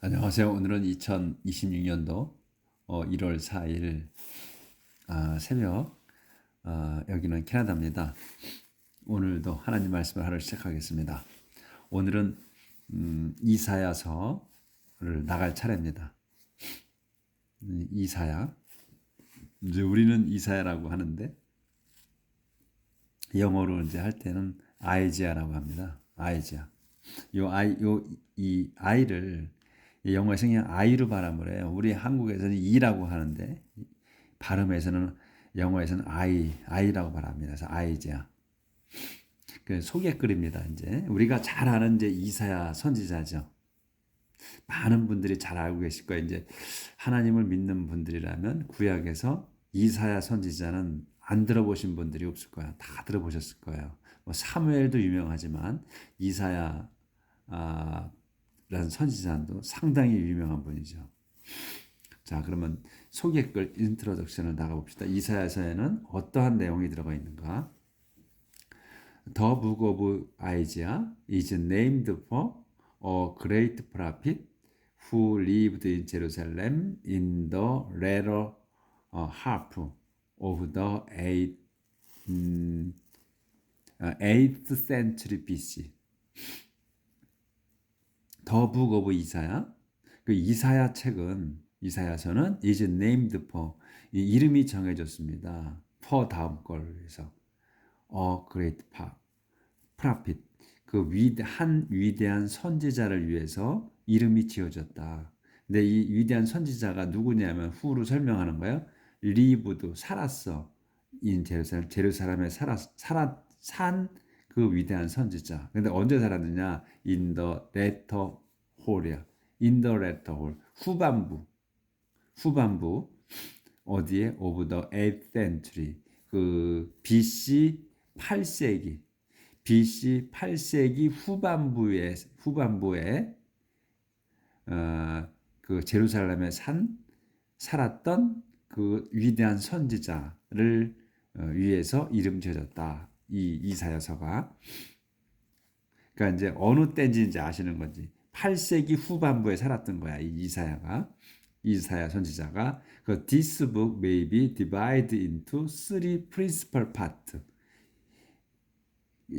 안녕하세요. 오늘은 2026년도 1월 4일 새벽, 여기는 캐나다입니다. 오늘도 하나님 말씀을 하루 시작하겠습니다. 오늘은 이사야서를 나갈 차례입니다. 이사야. 이제 우리는 이사야라고 하는데 영어로 이제 할 때는 아이지아라고 합니다. 아이지아. 이 아이를 영어에서 그냥 아이로 발음을 해요. 우리 한국에서는 이라고 하는데 발음에서는 영어에서는 아이라고 발음합니다. 그래서 아이지아. 그 소개글입니다. 이제 우리가 잘 아는 이제 이사야 선지자죠. 많은 분들이 잘 알고 계실 거예요. 이제 하나님을 믿는 분들이라면 구약에서 이사야 선지자는 안 들어보신 분들이 없을 거야. 다 들어보셨을 거예요. 뭐 사무엘도 유명하지만 이사야 라는 선지자도 상당히 유명한 분이죠. 자, 그러면 소개글 인트로덕션을 나가봅시다. 이사야서에는 어떠한 내용이 들어가 있는가? The book of Isaiah is named for a great prophet who lived in Jerusalem in the latter half of the 8th century BC. 더 북 오브 이사야. 그 이사야 책은 이사야서는 is named for 이 이름이 정해졌습니다. for 다음 걸 위해서 a great prophet 그 한 위대한 선지자를 위해서 이름이 지어졌다. 근데 이 위대한 선지자가 누구냐면 후로 설명하는 거예요. lived 살았어. in 제루살렘에 산 그 위대한 선지자. 근데 언제 살았느냐? In the latter hall이야. In the latter hall. 후반부. 어디에? Of the 8th century. 그 BC 8세기. BC 8세기 후반부에 그 제루살렘에 살았던 그 위대한 선지자를 위해서 이름 지어졌다. 이 이사야서가. 그러니까 이제 어느 때인지 이제 아시는 건지 8세기 후반부에 살았던 거야. 이 이사야 선지자가 그 this book may be divided into three principal parts.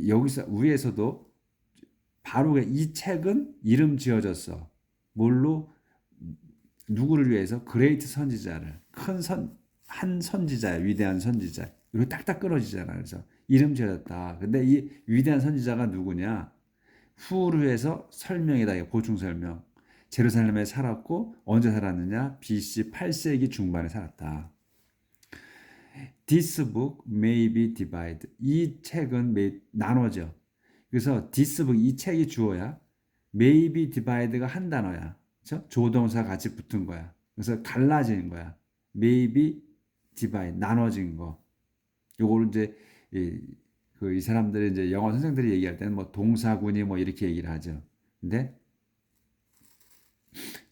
여기서 위에서도 바로 이 책은 이름 지어졌어. 뭘로? 누구를 위해서? 그레이트 선지자를 한 선지자, 위대한 선지자. 이거 딱딱 끊어지잖아. 그래서 이름 지어졌다. 근데 이 위대한 선지자가 누구냐? 후를 해서 설명이다. 보충 설명. 제루살렘에 살았고 언제 살았느냐? BC 8세기 중반에 살았다. This book may be divided. 이 책은 나눠져. 그래서 this book 이 책이 주어야. may be divided가 한 단어야. 그렇죠? 조동사 같이 붙은 거야. 그래서 갈라진 거야. may be divided 나눠진 거. 요거를 이제 이 사람들이 이제 영어 선생들이 얘기할 때는 뭐 동사군이 뭐 이렇게 얘기를 하죠. 근데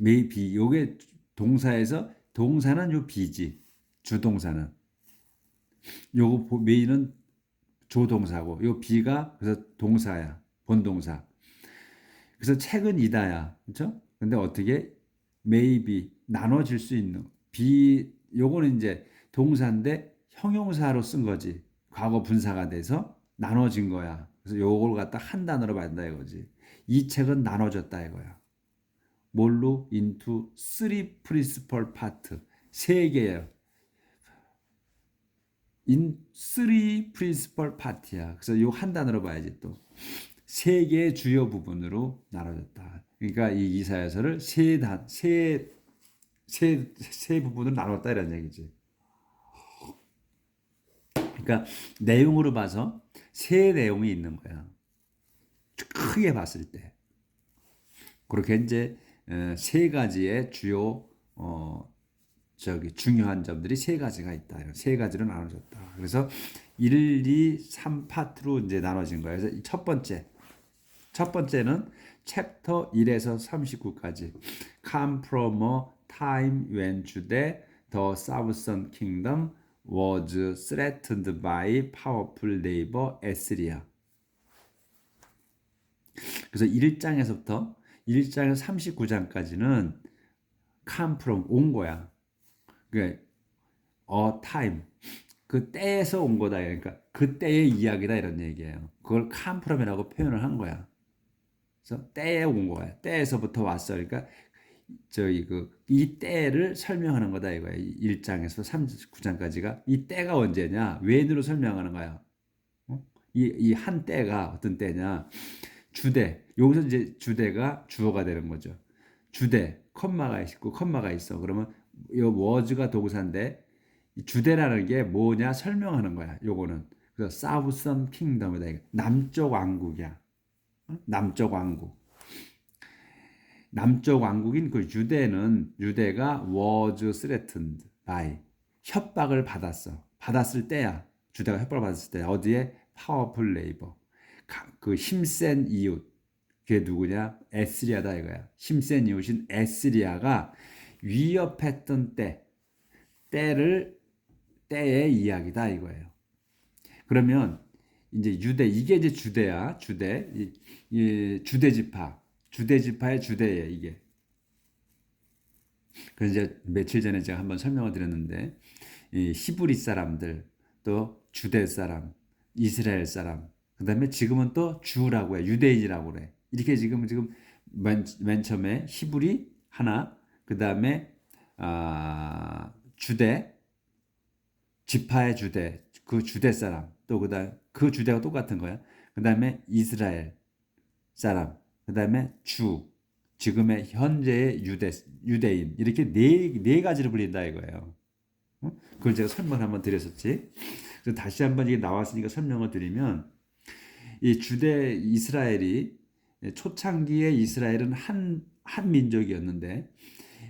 may be 요게 동사에서 동사는 요 be지. 주동사는 요거 may는 조동사고 요 be가 그래서 동사야. 본동사. 그래서 책은 이다야. 그렇죠? 근데 어떻게 maybe 나눠질 수 있는 요거는 이제 동사인데 형용사로 쓴 거지. 과거 분사가 돼서 나눠진 거야. 그래서 요걸 갖다 한 단어로 만든다 이거지. 이 책은 나눠졌다 이거야. 뭘로? into three principal part. 세 개예요. in three principal part야. 그래서 요 한 단어로 봐야지 또. 세 개의 주요 부분으로 나눠졌다. 그러니까 이 이사야서를 세 부분으로 나눴다 이런 얘기지. 그러니까 내용으로 봐서 세 내용이 있는 거야. 크게 봤을 때. 그렇게 이제 세 가지의 주요 중요한 점들이 세 가지가 있다. 세 가지로 나눠졌다. 그래서 1, 2, 3파트로 이제 나눠진 거예요. 그래서 첫 번째는 챕터 1에서 39까지 come from a time when Judah, the southern kingdom, was threatened by powerful neighbor Assyria. 그래서 1장에서부터 1장에서 39장까지는 come from 온 거야. 그러니까 time 그 때에서 온 거다. 그러니까 그 때의 이야기다 이런 얘기예요. 그걸 come from이라고 표현을 한 거야. 그래서 때에 온 거야. 때에서부터 왔어. 그러니까 저기 이 때를 설명하는 거다 이거야. 1장에서 39장까지가 이 때가 언제냐? 웬으로 설명하는 거야. 이 한 때가 어떤 때냐? 주대. 여기서 이제 주대가 주어가 되는 거죠. 주대, 컴마가 있고 컴마가 있어. 그러면 이 was가 동사인데 이 주대라는 게 뭐냐 설명하는 거야. 요거는 그래서 Southern Kingdom이다. 남쪽 왕국이야. 남쪽 왕국. 남쪽 왕국인 그 유대가 was threatened by 협박을 받았어. 받았을 때야. 주대가 협박을 받았을 때 어디에 powerful neighbor 그 힘센 이웃 그게 누구냐? 에스리아다 이거야. 힘센 이웃인 에스리아가 위협했던 때의 이야기다 이거예요. 그러면 이제 이게 이제 주대야. 이 주대 지파의 주대예요 이게. 그래서 이제 며칠 전에 제가 한번 설명을 드렸는데 이 히브리 사람들 또 주대 사람, 이스라엘 사람, 그다음에 지금은 또 주라고 해, 유대인이라고 그래. 이렇게 지금 맨 처음에 히브리 하나, 그다음에 주대 지파의 주대, 그 주대 사람, 또 그다음 그 주대가 똑같은 거야. 그다음에 이스라엘 사람, 그다음에 지금의 현재의 유대인 이렇게 네 가지를 불린다 이거예요. 그걸 제가 설명을 한번 드렸었지. 그래서 다시 한번 이게 나왔으니까 설명을 드리면 이 주대 이스라엘이 초창기에 이스라엘은 한 민족이었는데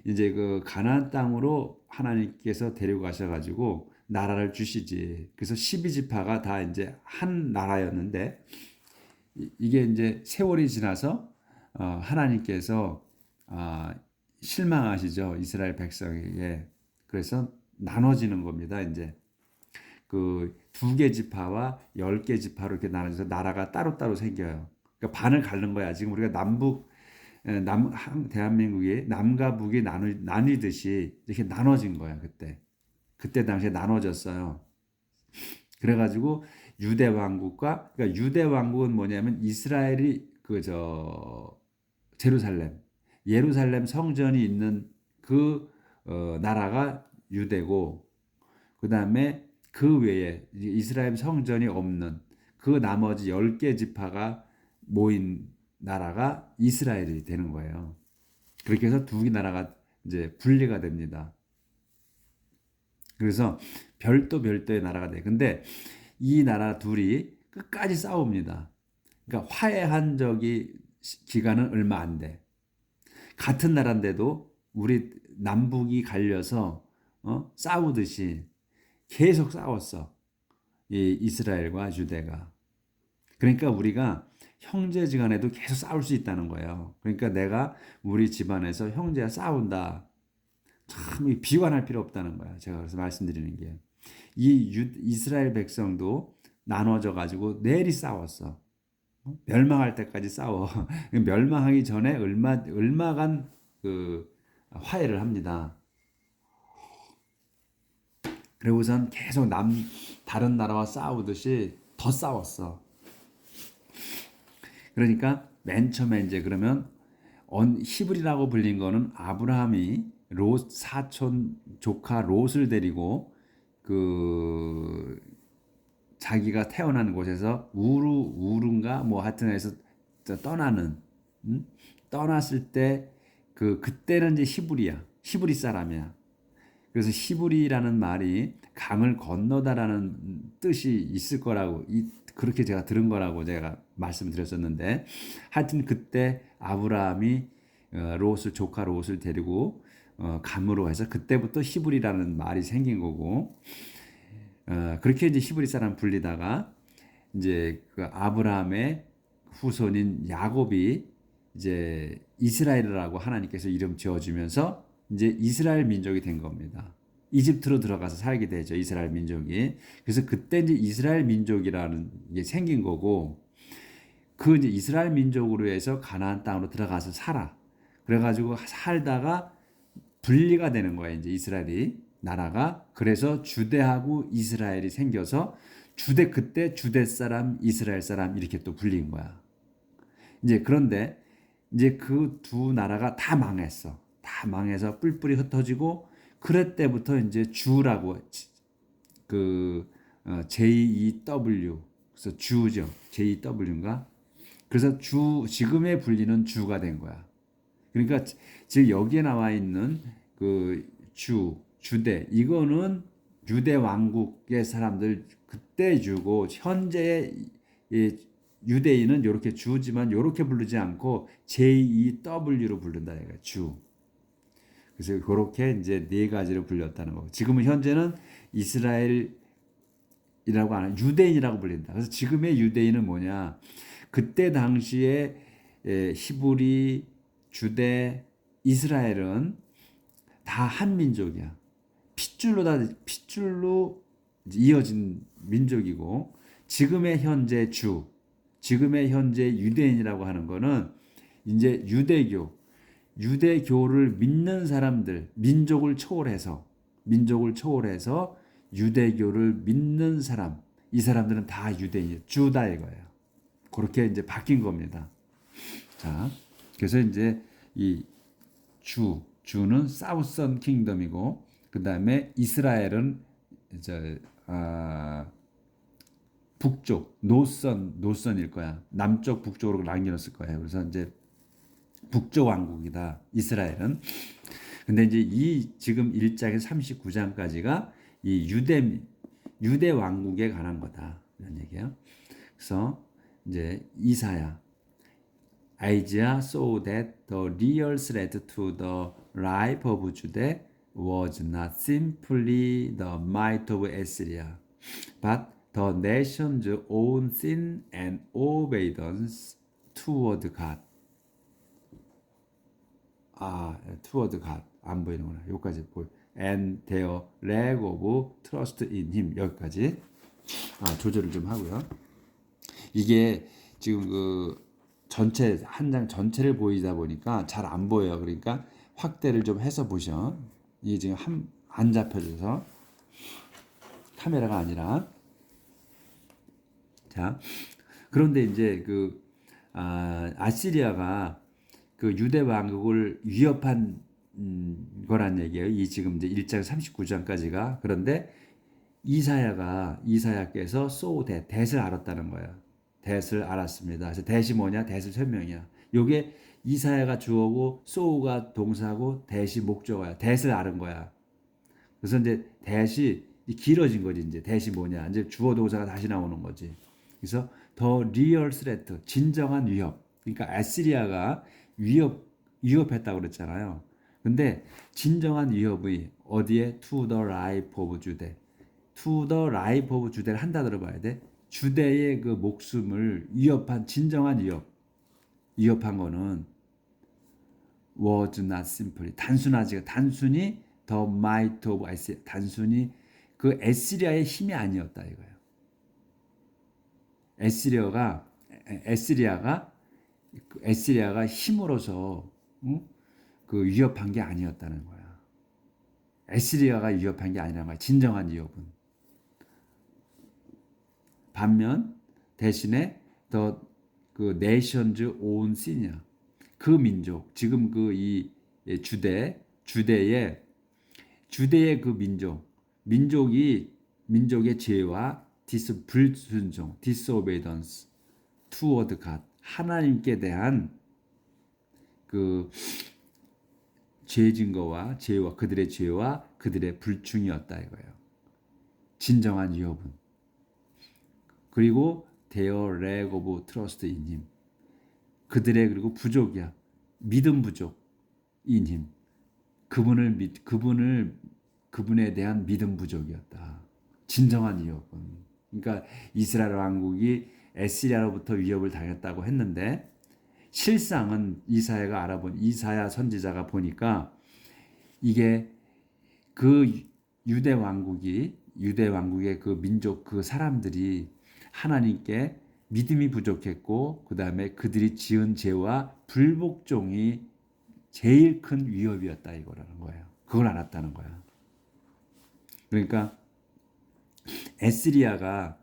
이제 그 가나안 땅으로 하나님께서 데려가셔 가지고 나라를 주시지. 그래서 12지파가 다 이제 한 나라였는데 이게 이제 세월이 지나서 하나님께서 실망하시죠. 이스라엘 백성에게. 그래서 나눠지는 겁니다. 이제 그 2개 지파와 10개 지파로 이렇게 나눠져서 나라가 따로따로 생겨요. 그러니까 반을 가른 거야. 지금 우리가 대한민국이 남과 북이 나뉘듯이 이렇게 나눠진 거야. 그때 당시에 나눠졌어요. 그래가지고 유대 왕국과 그러니까 유대 왕국은 뭐냐면 이스라엘이 예루살렘 성전이 있는 그 나라가 유대고 그 다음에 그 외에 이스라엘 성전이 없는 그 나머지 10개 지파가 모인 나라가 이스라엘이 되는 거예요. 그렇게 해서 두 개 나라가 이제 분리가 됩니다. 그래서 별도의 나라가 돼. 근데 이 나라 둘이 끝까지 싸웁니다. 그러니까 화해한 적이 기간은 얼마 안 돼. 같은 나라인데도 우리 남북이 갈려서 싸우듯이 계속 싸웠어. 이 이스라엘과 유대가. 그러니까 우리가 형제지간에도 계속 싸울 수 있다는 거예요. 그러니까 내가 우리 집안에서 형제와 싸운다. 참 비관할 필요 없다는 거야. 제가 그래서 말씀드리는 게. 이스라엘 백성도 나눠져 가지고 내리 싸웠어. 멸망할 때까지 싸워. 멸망하기 전에 얼마간 그 화해를 합니다. 그리고선 계속 다른 나라와 싸우듯이 더 싸웠어. 그러니까 맨 처음에 이제 그러면 히브리라고 불린 거는 아브라함이 사촌 조카 롯을 데리고 그 자기가 태어난 곳에서 우른가 뭐 하여튼 해서 떠났을 때 그때는 이제 히브리 사람이야. 그래서 히브리라는 말이 강을 건너다라는 뜻이 있을 거라고 그렇게 제가 들은 거라고 제가 말씀드렸었는데 하여튼 그때 아브라함이 조카 롯을 데리고 감으로 해서 그때부터 히브리라는 말이 생긴 거고 그렇게 이제 히브리 사람 불리다가 이제 그 아브라함의 후손인 야곱이 이제 이스라엘이라고 하나님께서 이름 지어주면서 이제 이스라엘 민족이 된 겁니다. 이집트로 들어가서 살게 되죠. 이스라엘 민족이. 그래서 그때 이제 이스라엘 민족이라는 게 생긴 거고 그 이제 이스라엘 민족으로 해서 가나안 땅으로 들어가서 살아. 그래가지고 살다가 분리가 되는 거야. 이제 이스라엘이 나라가. 그래서 주대하고 이스라엘이 생겨서 그때 주대 사람, 이스라엘 사람 이렇게 또 불린 거야. 이제 그런데 이제 그 두 나라가 다 망했어. 다 망해서 뿔뿔이 흩어지고 그럴 때부터 이제 주라고 그 JEW 그래서 주죠. JEW인가? 그래서 지금의 분리는 주가 된 거야. 그러니까 지금 여기에 나와 있는 그 주대 이거는 유대 왕국의 사람들 그때 주고 현재의 유대인은 이렇게 주지만 이렇게 부르지 않고 JEW로 부른다 이거 주. 그래서 그렇게 이제 네 가지로 불렸다는 거고. 지금은 현재는 이스라엘이라고 안 하고 유대인이라고 불린다. 그래서 지금의 유대인은 뭐냐? 그때 당시에 히브리, 주대, 이스라엘은 다 한 민족이야. 핏줄로 이어진 민족이고 지금의 현재 지금의 현재 유대인이라고 하는 거는 이제 유대교를 믿는 사람들, 민족을 초월해서 유대교를 믿는 사람, 이 사람들은 다 유대인, 주다 이거예요. 그렇게 이제 바뀐 겁니다. 자, 그래서 이제 이 주는 사우선 킹덤이고, 그 다음에 이스라엘은 이제 북쪽 노선일 거야. 남쪽 북쪽으로 나뉘었을 거예요. 그래서 이제 북쪽 왕국이다. 이스라엘은. 근데 이제 이 지금 1장에서 39장까지가 이 유대 왕국에 관한 거다. 이런 얘기예요. 그래서 이제 Isaiah saw that the real threat to the life of Judah was not simply the might of Assyria, but the nation's own sin and obedience toward God. toward God 안 보이는구나. 여기까지 보여. And their lack of trust in Him 여기까지. 조절을 좀 하고요. 이게 지금 그 전체 한 장 전체를 보이다 보니까 잘 안 보여요. 그러니까 확대를 좀 해서 보셔. 이게 지금 안 잡혀져서 카메라가 아니라. 자, 그런데 이제 그 아시리아가 그 유대 왕국을 위협한 거란 얘기예요. 이 지금 이제 1장 39장까지가. 그런데 이사야께서 댓을 알았다는 거예요. 댓을 알았습니다. 그래서 댓이 뭐냐? 댓을 설명이야. 요게 이사야가 주어고 소우가 동사고 댓이 목적어야. 댓을 알은 거야. 그래서 이제 댓이 길어진 거지. 이제 댓이 뭐냐? 이제 주어 동사가 다시 나오는 거지. 그래서 더 리얼 스레트 진정한 위협. 그러니까 아시리아가 위협했다고 그랬잖아요. 근데 진정한 위협이 어디에? To the life of Judah. To the life of Judah를 한다 들어봐야 돼. 주대의 그 목숨을 위협한 진정한 위협한 거는 was not simply 단순히 the might of Assyria 단순히 그 에스리아의 힘이 아니었다 이거예요. 에스리아가 힘으로서 그 위협한 게 아니었다는 거야. 에스리아가 위협한 게 아니라는 거야. 진정한 위협은. 반면 대신에 그 nation's own sin이야. 그 민족 지금 그 이 주대의 그 민족의 죄와 불순종, disobedience toward God 하나님께 대한 그 죄 증거와 그들의 죄와 그들의 불충이었다 이거예요. 진정한 위협은. 그리고 their lack of trust in Him. 그들의 그리고 부족이야. 믿음 부족 in Him. 그분에 대한 믿음 부족이었다. 진정한 위협은. 그러니까 이스라엘 왕국이 에스리아로부터 위협을 당했다고 했는데 실상은 이사야가 알아본 이사야 선지자가 보니까 이게 그 유대 왕국의 그 민족 그 사람들이 하나님께 믿음이 부족했고 그 다음에 그들이 지은 죄와 불복종이 제일 큰 위협이었다 이거라는 거예요. 그걸 알았다는 거야. 그러니까 에스리야가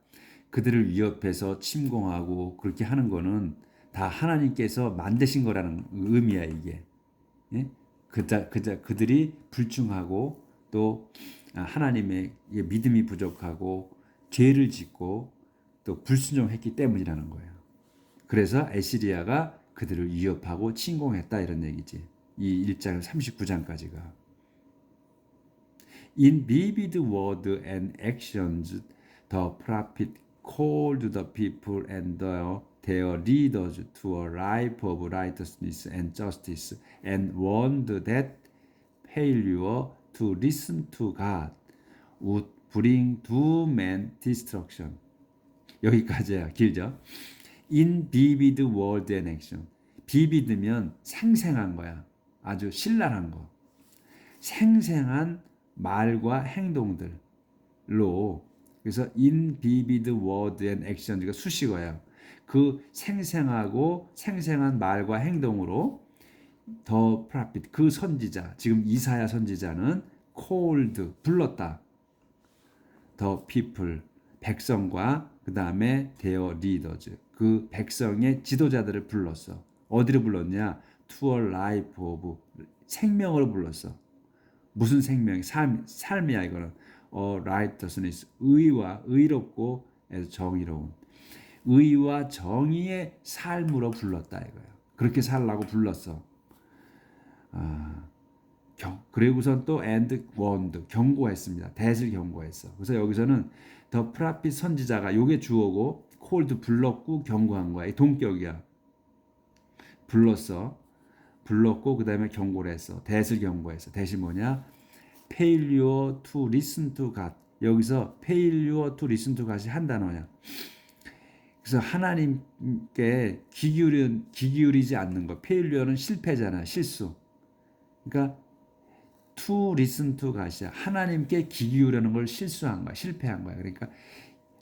그들을 위협해서 침공하고 그렇게 하는 거는 다 하나님께서 만드신 거라는 의미야 이게. 예? 그들이 불충하고 또 하나님의 믿음이 부족하고 죄를 짓고 또 불순종했기 때문이라는 거예요. 그래서 에시리아가 그들을 위협하고 침공했다 이런 얘기지. 이 1장 39장까지가. In vivid word and actions, the prophet called the people and their leaders to a life of righteousness and justice, and warned that failure to listen to God would bring doom and destruction. 여기까지야. 길죠? In vivid word and action. vivid면 생생한 거야. 아주 신랄한 거. 생생한 말과 행동들로, 그래서 in vivid word and action가 수식어야. 그 생생하고 생생한 말과 행동으로 the prophet, 그 선지자, 지금 이사야 선지자는 called, 불렀다. the people, 백성과 그 다음에 their leaders, 그 백성의 지도자들을 불렀어. 어디로 불렀냐? to a life of, 생명으로 불렀어. 무슨 생명? 삶이야 이거는. righteousness, 의와 의롭고 정의로운, 의와 정의의 삶으로 불렀다 이거야. 그렇게 살라고 불렀어. 그리고선 또 and warned, 경고했습니다. 대을 경고했어. 그래서 여기서는 the prophet, 선지자가, 요게 주어고 called, 불렀고 경고한 거야. 이 동격이야. 불렀고 그 다음에 경고를 했어. 대을 경고했어. 대시 뭐냐? failure to listen to God. 여기서 failure to listen to God이 한 단어야. 그래서 하나님께 귀 기울이지 않는 거. failure는 실패잖아. 실수. 그러니까 to listen to God이야. 하나님께 귀 기울이는 걸 실수한 거야. 실패한 거야. 그러니까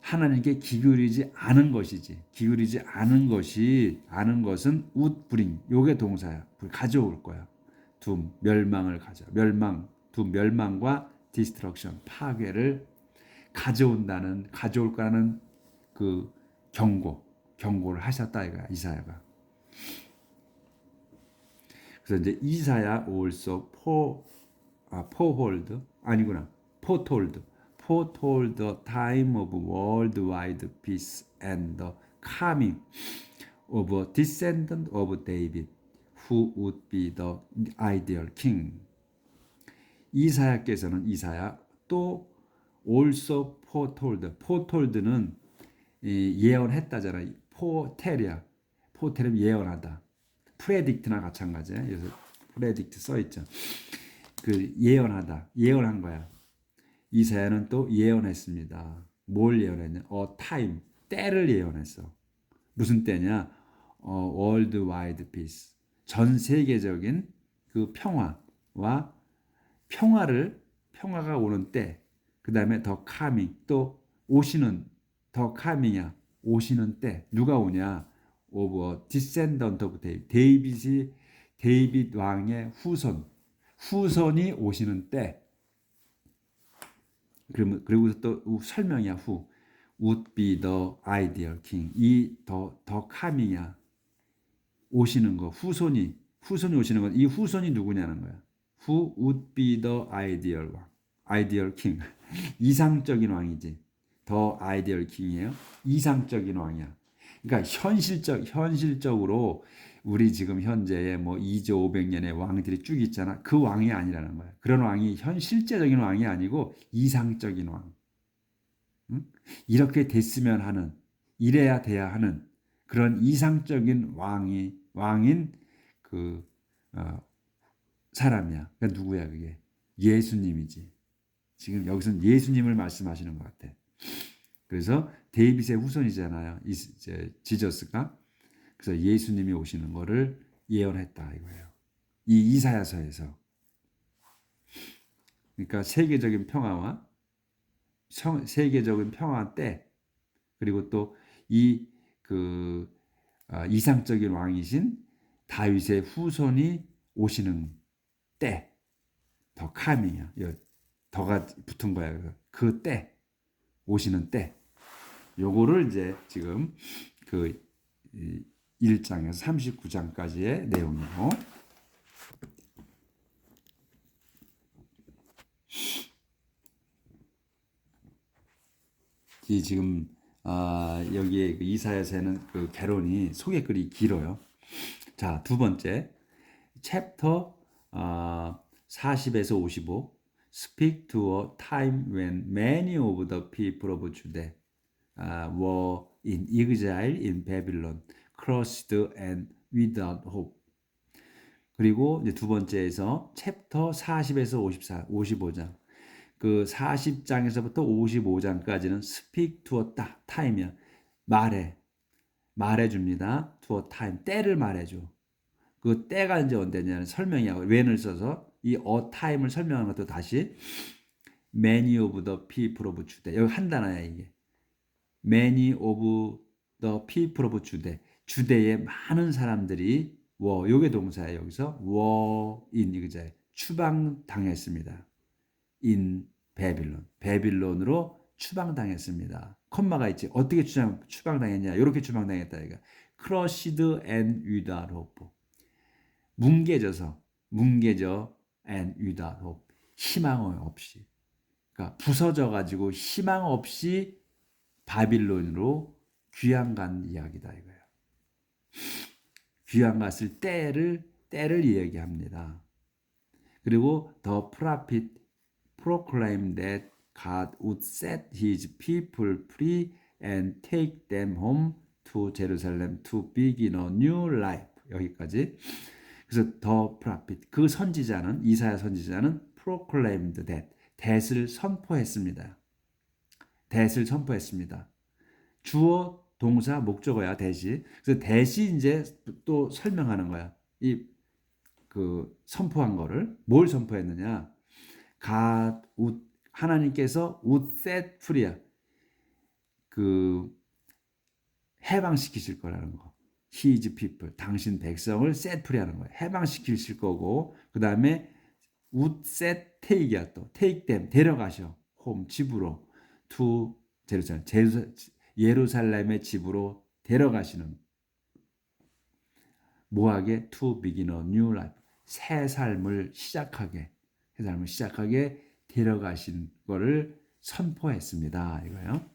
하나님께 귀 기울이지 않은 것이지. 기울이지 않은 것은 would bring. 요게 동사야. 가져올 거야. 둠, 멸망을 둠, 멸망과 destruction, 파괴를 가져올 거라는 그 경고를 하셨다 이거야, 이사야가. 그래서 이제 이사야 also foretold the time of worldwide peace and the coming of a descendant of David who would be the ideal king. 이사야 또 also foretold는 예언했다잖아. 포텔이야. 포텔은 예언하다. predict나 마찬가지야. 그래서 predict 써 있죠. 그 예언한 거야. 이사야는 또 예언했습니다. 뭘 예언했냐? time, 때를 예언했어. 무슨 때냐? worldwide peace, 전 세계적인 그 평화와 평화가 오는 때, 그 다음에 더 coming, 또 오시는, 더 coming이야. 오시는 때 누가 오냐? of a descendant of David, 데이빗 왕의 후손이 오시는 때. 그리고 또 설명이야. who would be the ideal king. 이 더 coming이야. 오시는 거, 후손이 오시는 건, 이 후손이 누구냐는 거야. Who would be the ideal king. 이상적인 왕이지. 더 ideal king이에요. 이상적인 왕이야. 그러니까 현실적으로 우리 지금 현재의 뭐 2조 500년의 왕들이 쭉 있잖아. 그 왕이 아니라는 거야. 그런 왕이 실제적인 왕이 아니고 이상적인 왕. 응? 이렇게 됐으면 하는, 이래야 돼야 하는 그런 이상적인 왕인 그 사람이야. 그러니까 누구야 그게? 예수님이지. 지금 여기서는 예수님을 말씀하시는 것 같아. 그래서 데이빗의 후손이잖아요. 이제 지저스가. 그래서 예수님이 오시는 거를 예언했다 이거예요. 이 이사야서에서. 그러니까 세계적인 평화 때, 그리고 또 이 그 이상적인 왕이신 다윗의 후손이 오시는 때, 더 카밍이야. 더가 붙은 거야. 그 때, 오시는 때. 요거를 이제 지금 그 1장에서 39장까지의 내용이고, 이 지금 여기에 그 이사야서에는 그 개론이 소개글이 길어요. 자, 두 번째 챕터 40에서 55 Speak to a time when many of the people of Judah were in exile in Babylon, crushed and without hope. 그리고 이제 두 번째에서 챕터 40에서 55장 그 40장에서부터 55장까지는 speak to a time이야. 말해줍니다. to a time, 때를 말해줘. 그 때가 이제 언제냐는 설명이야. when을 써서 이 a time을 설명하는 것도 다시 many of the people of Judah. 여기 한 단어야 이게. many of the people of Judah. 주대의 많은 사람들이 were, 요게 동사야. 여기서 were in 이거잖아요. 추방당했습니다. in 베빌론. 베빌론으로 추방당했습니다. 콤마가 있지. 어떻게 추방당했냐? 이렇게 추방당했다. 이거. crushed and without hope. 뭉개져 and without hope. 희망 없이. 그러니까 부서져 가지고 희망 없이 바빌론으로 귀양 간 이야기다 이거예요. 귀양 갔을 때를 이야기합니다. 그리고 the prophet proclaimed that God would set his people free and take them home to Jerusalem to begin a new life. 여기까지. 그래서 the prophet, 그 선지자는, 이사야 선지자는 proclaimed that, that을 선포했습니다. that을 선포했습니다. 주어, 동사, 목적어야 that이. 그래서 that이 이제 또 설명하는 거야. 그 선포한 거를 뭘 선포했느냐? God would, 하나님께서 would set free야. 그 해방시키실 거라는 거. His people, 당신 백성을 set free하는 거야. 해방시키실 거고, 그 다음에 would set take이야 또. take them, 데려가셔. home, 집으로. to 예루살렘의 집으로 데려가시는. 뭐하게? to begin a new life. 새 삶을 시작하게. 데려가신 거를 선포했습니다. 이거요.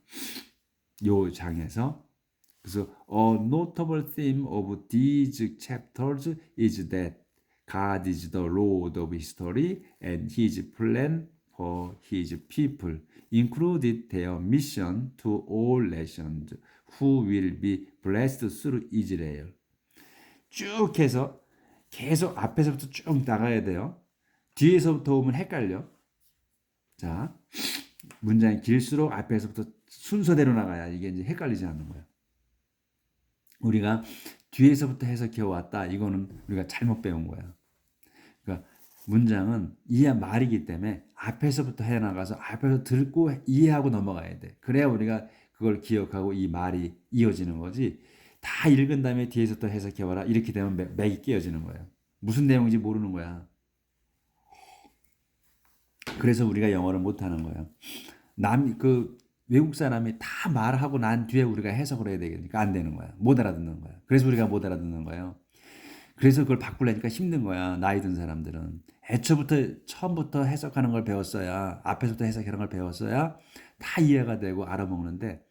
요 장에서. 그래서 a notable theme of these chapters is that God is the Lord of history and His plan for His people included their mission to all nations who will be blessed through Israel. 쭉 해서 계속 앞에서부터 쭉 나가야 돼요. 뒤에서부터 오면 헷갈려. 자, 문장이 길수록 앞에서부터 순서대로 나가야 이게 이제 헷갈리지 않는 거예요. 우리가 뒤에서부터 해석해 왔다. 이거는 우리가 잘못 배운 거야. 그러니까 문장은 이해 말이기 때문에 앞에서부터 해 나가서 앞에서 듣고 이해하고 넘어가야 돼. 그래야 우리가 그걸 기억하고 이 말이 이어지는 거지. 다 읽은 다음에 뒤에서 또 해석해 와라. 이렇게 되면 맥이 깨어지는 거예요. 무슨 내용인지 모르는 거야. 그래서 우리가 영어를 못하는 거예요. 외국 사람이 다 말하고 난 뒤에 우리가 해석을 해야 되니까 안 되는 거야. 못 알아듣는 거야. 그래서 우리가 못 알아듣는 거예요. 그래서 그걸 바꾸려니까 힘든 거야. 나이 든 사람들은. 처음부터 해석하는 걸 배웠어야, 앞에서부터 해석하는 걸 배웠어야 다 이해가 되고 알아먹는데,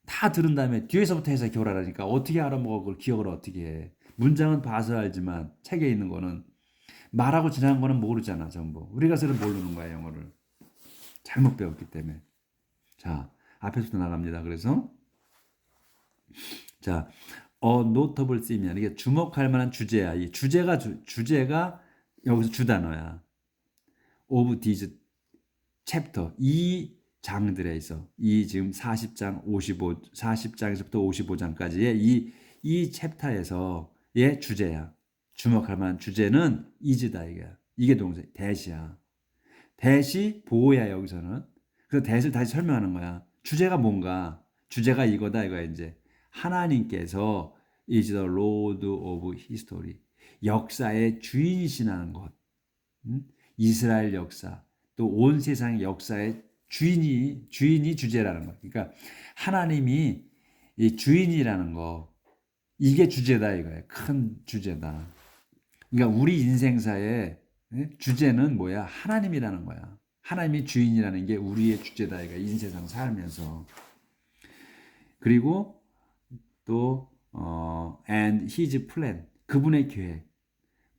다 들은 다음에 뒤에서부터 해석해 오라니까 어떻게 알아먹어? 그걸 기억을 어떻게 해? 문장은 봐서 알지만 책에 있는 거는 말하고 지나간 거는 모르잖아, 전부. 우리가 서를 모르는 거야, 영어를. 잘못 배웠기 때문에. 자, 앞에서부터 나갑니다. 그래서 자, notable theme이야. 이게 주목할 만한 주제야. 이 주제가 여기서 주단어야. of these chapter, 이 장들에 있어. 이 지금 40장에서부터 55장까지의 이 챕터에서의 주제야. 주목할 만한 주제는 is다 이게 동사, that이야. that이 보호야 여기서는. 그래서 that을 다시 설명하는 거야. 주제가 뭔가? 주제가 이거다 이거야 이제. 하나님께서 is the Lord of History. 역사의 주인이시라는 것. 이스라엘 역사, 또 온 세상의 역사의 주인이 주제라는 것. 그러니까 하나님이 이 주인이라는 거, 이게 주제다 이거예요. 큰 주제다. 그러니까 우리 인생사의 주제는 뭐야? 하나님이라는 거야. 하나님이 주인이라는 게 우리의 주제다 이거 인세상 살면서. 그리고 또 and his plan, 그분의 계획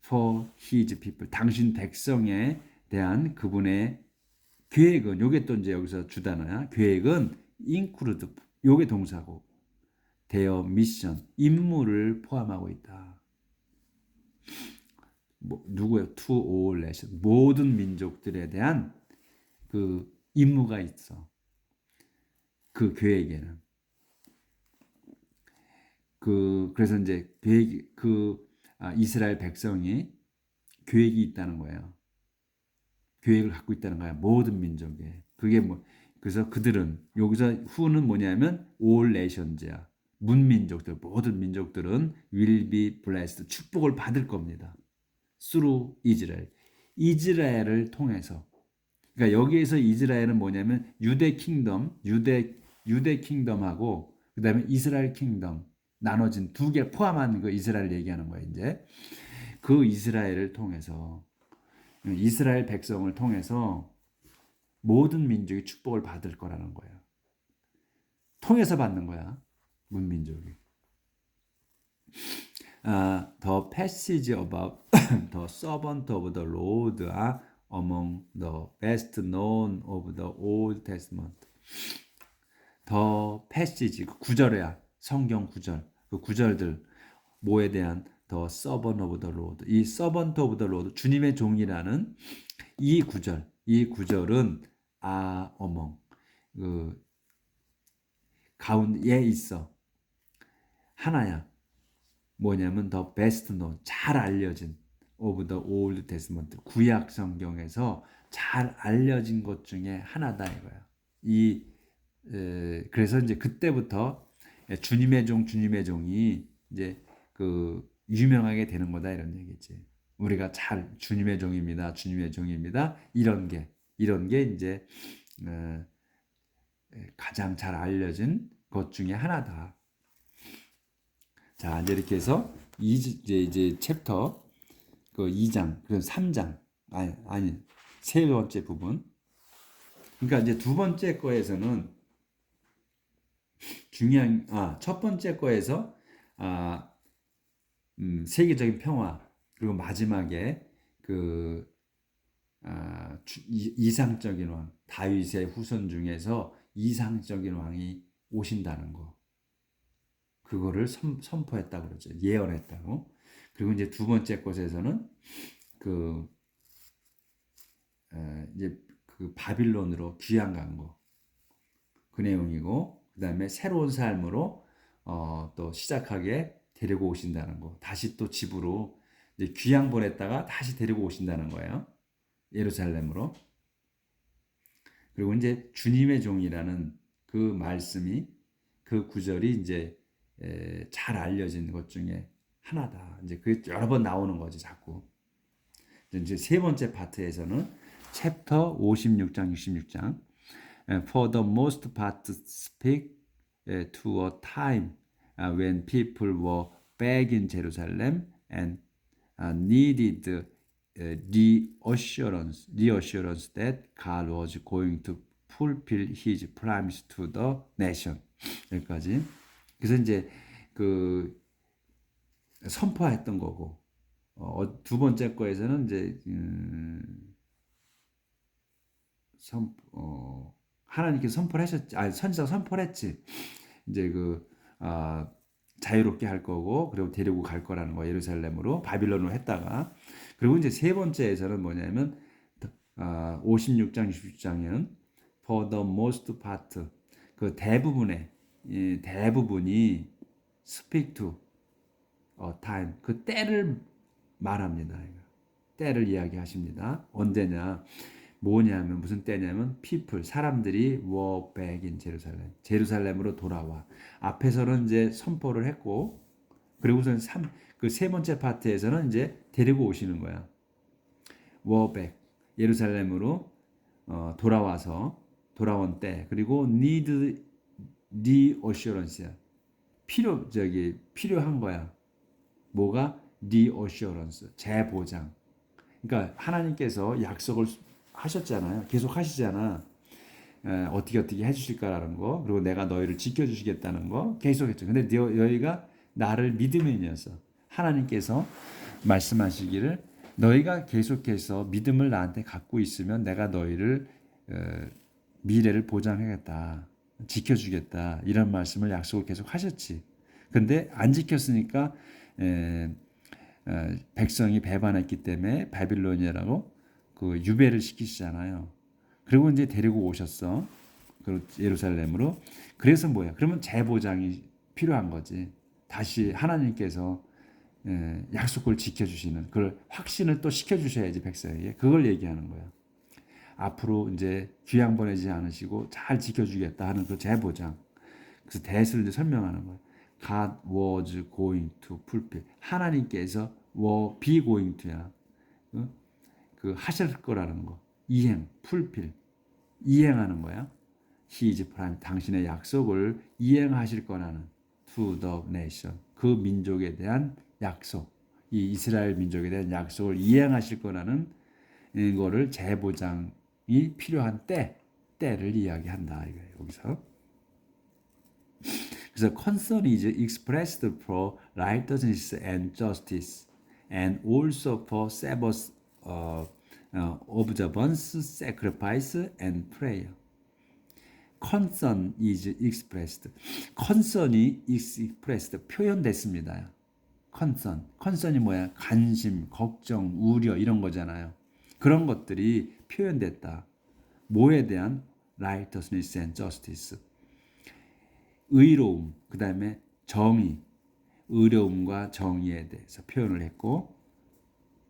for his people, 당신 백성에 대한 그분의 계획은, 요게 또 이제 여기서 주단어야. 계획은 include, 요게 동사고, their mission, 임무를 포함하고 있다. 누구예요? To all nations, 모든 민족들에 대한 그 임무가 있어. 그 계획에는. 그래서 이제 이스라엘 백성이 계획이 있다는 거예요. 계획을 갖고 있다는 거야. 모든 민족에. 그게 그래서 그들은, 여기서 who는 뭐냐면 all nations야. 문민족들, 모든 민족들은 will be blessed, 축복을 받을 겁니다. through Israel. 이스라엘을 통해서. 그러니까 여기에서 이스라엘은 뭐냐면 유대 킹덤하고 그다음에 이스라엘 킹덤 나눠진 두 개 포함한 그 이스라엘 얘기하는 거예요. 이제 그 이스라엘을 통해서, 이스라엘 백성을 통해서 모든 민족이 축복을 받을 거라는 거예요. 통해서 받는 거야, 문민족이. The passage about the servant of the Lord are among the best known of the Old Testament. The passage, 그 구절이야. 성경 구절. 그 구절들 뭐에 대한 the servant of the Lord. 이 servant of the Lord, 주님의 종이라는 이 구절은 among, 그 가운데에 있어. 하나야. 뭐냐면 the best known, 잘 알려진 of the Old Testament, 구약 성경에서 잘 알려진 것 중에 하나다 이거야. 그래서 이제 그때부터 주님의 종이 이제 그 유명하게 되는 거다 이런 얘기지. 우리가 잘 주님의 종입니다. 이런 게 이제 가장 잘 알려진 것 중에 하나다. 자, 이제 이렇게 해서 이제 챕터 그 2장, 그리고 3장, 아니 세 번째 부분. 그러니까 이제 두 번째 거에서는 첫 번째 거에서 세계적인 평화, 그리고 마지막에 이상적인 왕, 다윗의 후손 중에서 이상적인 왕이 오신다는 거. 그거를 선포했다고 그러죠. 예언했다고. 그리고 이제 두 번째 것에서는 이제 그 바빌론으로 귀양 간 거. 그 내용이고, 그 다음에 새로운 삶으로 또 시작하게 데리고 오신다는 거. 다시 또 집으로 이제 귀양 보냈다가 다시 데리고 오신다는 거예요. 예루살렘으로. 그리고 이제 주님의 종이라는 그 말씀이, 그 구절이 이제 잘 알려진 것 중에 하나다. 이제 그 여러 번 나오는 거지 자꾸. 이제 세 번째 파트에서는 챕터 56장 66장 for the most part speak to a time when people were back in Jerusalem and needed reassurance that God was going to fulfill His promise to the nation. 여기까지. 그래서 이제 그 선포했던 거고, 두 번째 거에서는 이제 하나님께서 선포를 하셨지, 선지자가 선포를 했지. 이제 자유롭게 할 거고, 그리고 데리고 갈 거라는 거, 예루살렘으로 바빌론으로 했다가. 그리고 이제 세 번째에서는 뭐냐면 56장 66장에는 for the most part, 그 대부분이 speak to a time, 그 때를 말합니다. 때를 이야기하십니다. 언제냐? 뭐냐면 무슨 때냐면 people 사람들이 were back in 제루살렘 제루살렘으로 돌아와. 앞에서는 이제 선포를 했고 그리고선 그 세 번째 파트에서는 이제 데리고 오시는 거야. were back 예루살렘으로 돌아와서 돌아온 때 그리고 need the assurance야. 필요한 거야. 뭐가 the assurance 재보장. 그러니까 하나님께서 약속을 하셨잖아요. 계속 하시잖아. 어떻게 해주실까라는 거 그리고 내가 너희를 지켜주시겠다는 거 계속했죠. 근데 너희가 나를 믿음이어서 하나님께서 말씀하시기를 너희가 계속해서 믿음을 나한테 갖고 있으면 내가 너희를 미래를 보장하겠다. 지켜주겠다. 이런 말씀을 약속을 계속 하셨지. 근데 안 지켰으니까 백성이 배반했기 때문에 바빌로니아라고 그 유배를 시키시잖아요. 그리고 이제 데리고 오셨어. 예루살렘으로. 그래서 뭐야? 그러면 재보장이 필요한 거지. 다시 하나님께서 약속을 지켜주시는 그걸 확신을 또 시켜주셔야지 백성에게. 그걸 얘기하는 거야. 앞으로 이제 귀양 보내지 않으시고 잘 지켜주겠다 하는 그 재보장. 그래서 대수를 이제 설명하는 거야. God was going to fulfill. 하나님께서 be going to야. 그 하실 거라는 거. 이행, fulfill. 이행하는 거야. He is prime. 당신의 약속을 이행하실 거라는 to the nation. 그 민족에 대한 약속. 이 이스라엘 민족에 대한 약속을 이행하실 거라는 이거를 재보장이 필요한 때를 이야기한다 이거예요. 여기서. 그래서 concern is expressed for righteousness and justice, and also for Sabbath observance, sacrifice, and prayer. concern is expressed. concern이 expressed 표현됐습니다. concern이 뭐야? 관심, 걱정, 우려 이런 거잖아요. 그런 것들이 표현됐다. 뭐에 대한 righteousness and justice. 의로움, 그 다음에 정의, 의로움과 정의에 대해서 표현을 했고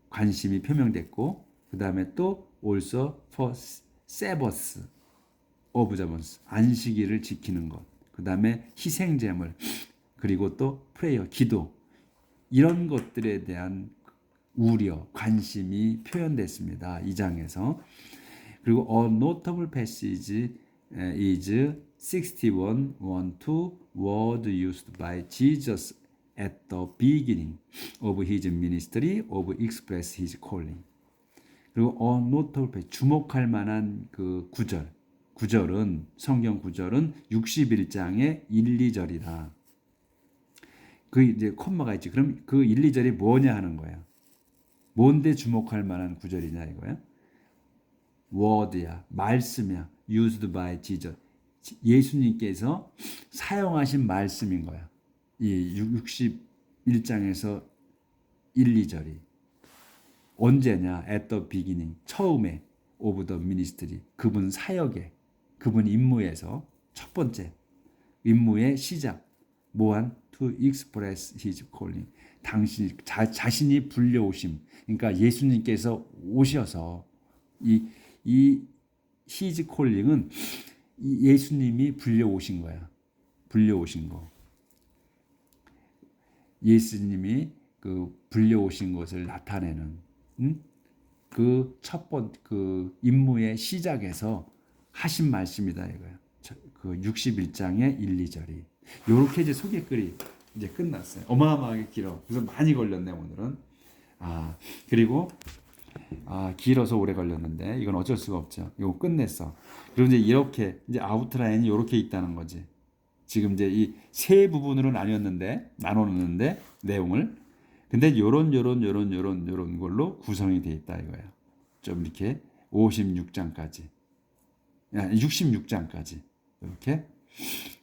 관심이 표명됐고 그 다음에 또 also for Sabbath observance 안식일을 지키는 것, 그 다음에 희생제물 그리고 또 prayer 기도 이런 것들에 대한 우려, 관심이 표현됐습니다. 이 장에서. 그리고 a notable passage is 61:1-2 word used by Jesus at the beginning of his ministry of express his calling. 그리고 a notable passage 주목할 만한 그 구절은 성경 구절은 61장의 1, 2절이다. 그 이제 콤마가 있지. 그럼 그 1, 2절이 뭐냐 하는 거야. 뭔데 주목할 만한 구절이냐 이거야. word야, 말씀이야. used by Jesus. 예수님께서 사용하신 말씀인 거야. 이 61장에서 1, 2절이. 언제냐? at the beginning. 처음에 of the ministry. 그분 사역에, 그분 임무에서 첫 번째 임무의 시작. 뭐한? to express his calling. 당신 자신이 불려오심. 그러니까 예수님께서 오셔서 이 his calling은 예수님이 불려오신 거야. 불려오신 거. 예수님이 그 불려오신 것을 나타내는 그 첫 번째 그 임무의 시작에서 하신 말씀이다 이거야. 그 61장의 1, 2절이. 요렇게 이제 소개글이 이제 끝났어요. 어마어마하게 길어. 그래서 많이 걸렸네 오늘은. 그리고 길어서 오래 걸렸는데 이건 어쩔 수가 없죠. 이거 끝냈어. 그리고 이제 이렇게 이제 아웃라인이 이렇게 있다는 거지. 지금 이제 이 세 부분으로 나눴는데 내용을. 근데 요런 걸로 구성이 돼 있다 이거예요. 좀 이렇게 56장까지. 66장까지. 이렇게.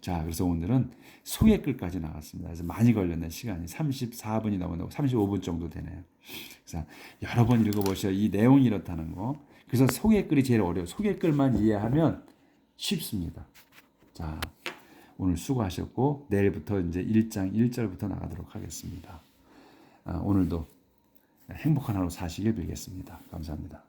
자, 그래서 오늘은 소개글까지 나왔습니다. 그래서 많이 걸렸네. 시간이 34분이 넘어가고 35분 정도 되네요. 그래서 여러 번 읽어보셔. 이 내용이 이렇다는 거. 그래서 소개글이 제일 어려워요. 소개글만 이해하면 쉽습니다. 자, 오늘 수고하셨고 내일부터 이제 1장 1절부터 나가도록 하겠습니다. 오늘도 행복한 하루 사시길 빌겠습니다. 감사합니다.